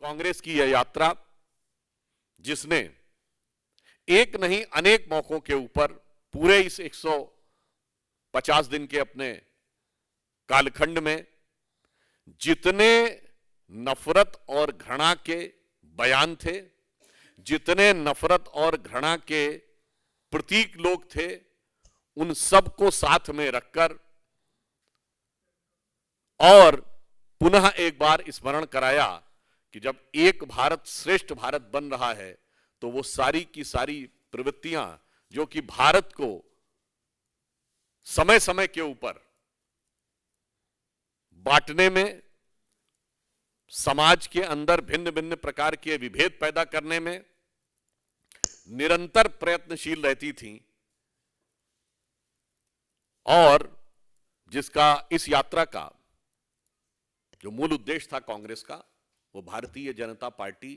कांग्रेस की यह यात्रा, जिसने एक नहीं अनेक मौकों के ऊपर पूरे इस 150 दिन के अपने कालखंड में जितने नफरत और घृणा के बयान थे, जितने नफरत और घृणा के प्रतीक लोग थे, उन सबको साथ में रखकर और पुनः एक बार स्मरण कराया कि जब एक भारत श्रेष्ठ भारत बन रहा है तो वो सारी की सारी प्रवृत्तियां जो कि भारत को समय समय के ऊपर बांटने में, समाज के अंदर भिन्न भिन्न प्रकार के विभेद पैदा करने में निरंतर प्रयत्नशील रहती थी, और जिसका इस यात्रा का जो मूल उद्देश्य था कांग्रेस का, वो भारतीय जनता पार्टी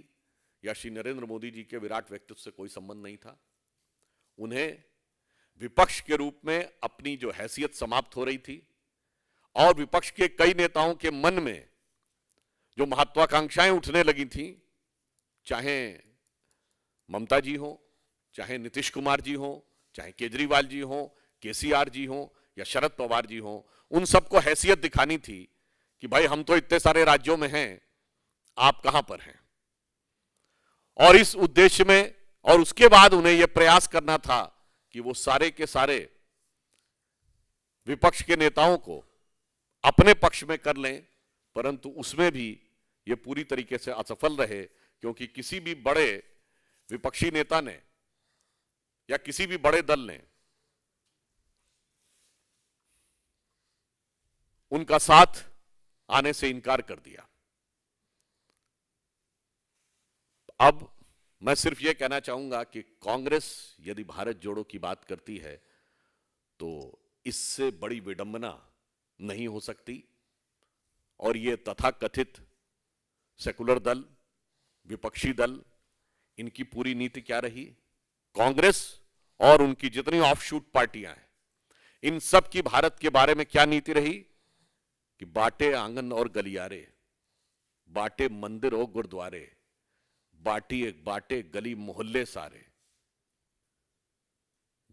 या श्री नरेंद्र मोदी जी के विराट व्यक्तित्व से कोई संबंध नहीं था। उन्हें विपक्ष के रूप में अपनी जो हैसियत समाप्त हो रही थी और विपक्ष के कई नेताओं के मन में जो महत्वाकांक्षाएं उठने लगी थी, चाहे ममता जी हो, चाहे नीतीश कुमार जी हो, चाहे केजरीवाल जी हो, केसीआर जी हो या शरद पवार जी हो, उन सबको हैसियत दिखानी थी कि भाई हम तो इतने सारे राज्यों में हैं, आप कहां पर हैं। और इस उद्देश्य में और उसके बाद उन्हें यह प्रयास करना था कि वो सारे के सारे विपक्ष के नेताओं को अपने पक्ष में कर लें, परंतु उसमें भी ये पूरी तरीके से असफल रहे, क्योंकि किसी भी बड़े विपक्षी नेता ने या किसी भी बड़े दल ने उनका साथ आने से इनकार कर दिया। अब मैं सिर्फ यह कहना चाहूंगा कि कांग्रेस यदि भारत जोड़ो की बात करती है तो इससे बड़ी विडंबना नहीं हो सकती, और ये तथाकथित सेकुलर दल, विपक्षी दल, इनकी पूरी नीति क्या रही, कांग्रेस और उनकी जितनी ऑफशूट पार्टियां हैं, इन सब की भारत के बारे में क्या नीति रही कि बांटे आंगन और गलियारे, बांटे मंदिर और गुरुद्वारे, बांटे गली मोहल्ले सारे,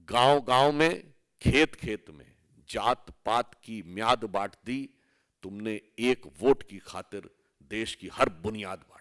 गांव गांव में, खेत खेत में जात पात की म्याद बांट दी तुमने, एक वोट की खातिर देश की हर बुनियाद बांट दी।